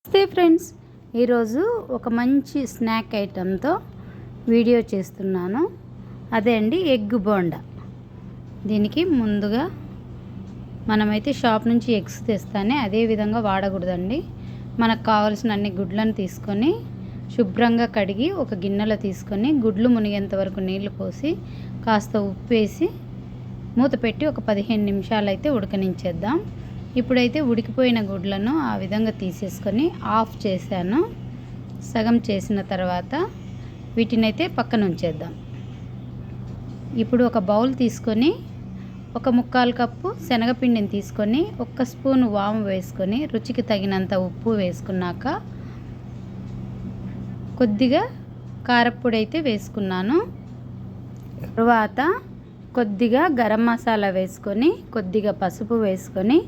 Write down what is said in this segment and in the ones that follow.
నమస్తే ఫ్రెండ్స్, ఈరోజు ఒక మంచి స్నాక్ ఐటెంతో వీడియో చేస్తున్నాను. అదే అండి ఎగ్ బోండా. దీనికి ముందుగా మనమైతే షాప్ నుంచి ఎగ్స్ తెస్తానే అదే విధంగా వాడకూడదండి. మనకు కావాల్సిన అన్ని గుడ్లను తీసుకొని శుభ్రంగా కడిగి ఒక గిన్నెలో తీసుకొని గుడ్లు మునిగేంత వరకు నీళ్లు పోసి కాస్త ఉప్పు వేసి మూత పెట్టి ఒక 15 నిమిషాలు అయితే ఉడకనించేద్దాం. ఇప్పుడైతే ఉడికిపోయిన గుడ్లను ఆ విధంగా తీసేసుకొని ఆఫ్ చేశాను. సగం చేసిన తర్వాత వీటినైతే పక్కన ఉంచేద్దాం. ఇప్పుడు ఒక బౌల్ తీసుకొని ఒక 1/4 కప్పు శనగపిండిని తీసుకొని 1 స్పూన్ వాము వేసుకొని రుచికి తగినంత ఉప్పు వేసుకున్నాక కొద్దిగా కారప్పొడి అయితే వేసుకున్నాను. తర్వాత కొద్దిగా గరం మసాలా వేసుకొని కొద్దిగా పసుపు వేసుకొని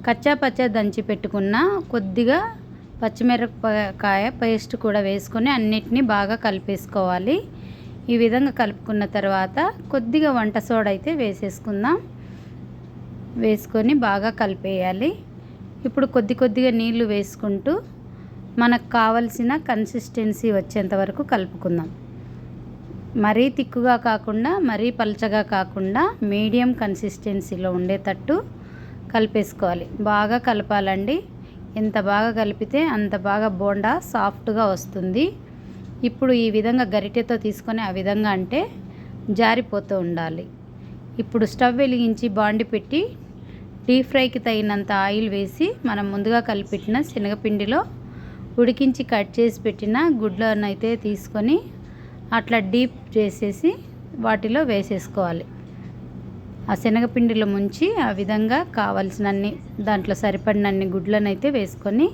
కచ్చా పచ్చా దంచి పెట్టుకున్న కొద్దిగా పచ్చిమిరపకాయ పేస్ట్ కూడా వేసుకొని అన్నిటినీ బాగా కలిపేసుకోవాలి. ఈ విధంగా కలుపుకున్న తర్వాత కొద్దిగా వంట సోడా అయితే వేసేసుకుందాం. వేసుకొని బాగా కలిపేయాలి. ఇప్పుడు కొద్దిగా నీళ్లు వేసుకుంటూ మనకు కావలసిన కన్సిస్టెన్సీ వచ్చేంత వరకు కలుపుకుందాం. మరీ తిక్కుగా కాకుండా మరీ పల్చగా కాకుండా మీడియం కన్సిస్టెన్సీలో ఉండేటట్టు కలిపేసుకోవాలి. బాగా కలపాలండి. ఎంత బాగా కలిపితే అంత బాగా బోండా సాఫ్ట్గా వస్తుంది. ఇప్పుడు ఈ విధంగా గరిటెతో తీసుకొని ఆ విధంగా అంటే జారిపోతూ ఉండాలి. ఇప్పుడు స్టవ్ వెలిగించి బాండి పెట్టి డీప్ ఫ్రైకి తగినంత ఆయిల్ వేసి మనం ముందుగా కలిపెట్టిన శనగపిండిలో ఉడికించి కట్ చేసి పెట్టిన గుడ్లను అయితే తీసుకొని అట్లా డీప్ చేసేసి వాటిలో వేసేసుకోవాలి. ఆ శనగపిండిలో ముంచి ఆ విధంగా కావలసినన్ని దాంట్లో సరిపడినన్ని గుడ్లను అయితే వేసుకొని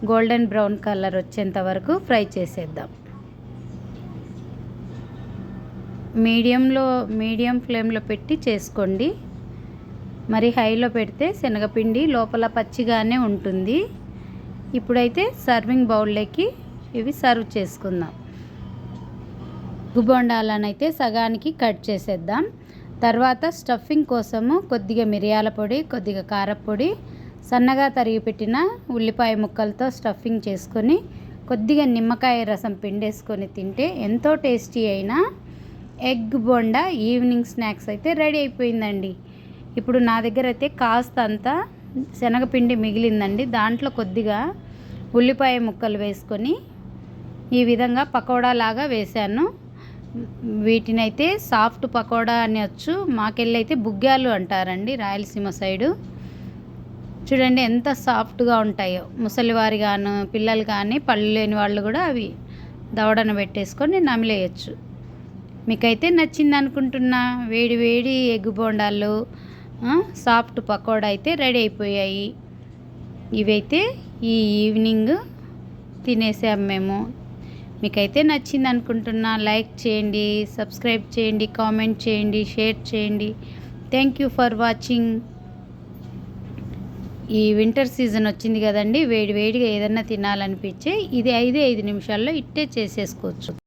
గోల్డెన్ బ్రౌన్ కలర్ వచ్చేంత వరకు ఫ్రై చేసేద్దాం. మీడియం ఫ్లేమ్లో పెట్టి చేసుకోండి. మరి హైలో పెడితే శనగపిండి లోపల పచ్చిగానే ఉంటుంది. ఇప్పుడైతే సర్వింగ్ బౌల్లోకి ఇవి సర్వ్ చేసుకుందాం. ఎగ్ బోండాలనైతే సగానికి కట్ చేసేద్దాం. తర్వాత స్టఫింగ్ కోసము కొద్దిగా మిరియాల పొడి, కొద్దిగా కారపొడి, సన్నగా తరిగి పెట్టిన ఉల్లిపాయ ముక్కలతో స్టఫింగ్ చేసుకొని కొద్దిగా నిమ్మకాయ రసం పిండేసుకొని తింటే ఎంతో టేస్టీ అయిన ఎగ్ బోండా ఈవినింగ్ స్నాక్స్ అయితే రెడీ అయిపోయిందండి. ఇప్పుడు నా దగ్గర అయితే కాస్త అంతా శనగపిండి మిగిలిందండి. దాంట్లో కొద్దిగా ఉల్లిపాయ ముక్కలు వేసుకొని ఈ విధంగా పకోడా లాగా వేశాను. వీటినైతే సాఫ్ట్ పకోడా అనొచ్చు. మాకెళ్ళైతే బుగ్గాలు అంటారండి రాయలసీమ సైడు. చూడండి ఎంత సాఫ్ట్గా ఉంటాయో. ముసలివారి గాను పిల్లలు కానీ పళ్ళు లేని వాళ్ళు కూడా అవి దవడన పెట్టేసుకొని నమిలేయచ్చు. మీకైతే నచ్చింది అనుకుంటున్నా. వేడి వేడి ఎగ్ బోండాలు సాఫ్ట్ పకోడా అయితే రెడీ అయిపోయాయి. ఇవైతే ఈ ఈవినింగ్ తినేసాం మేము. మీకైతే నచ్చింది అనుకుంటున్నా. లైక్ చేయండి, సబ్స్క్రైబ్ చేయండి, కామెంట్ చేయండి, షేర్ చేయండి. Thank you for watching. ఈ వింటర్ సీజన్ వచ్చింది కదండి, వేడివేడిగా ఏదన్నా తినాలనిపించే ఇది 5 నిమిషాల్లో ఇట్టే చేసేసుకోవచ్చు.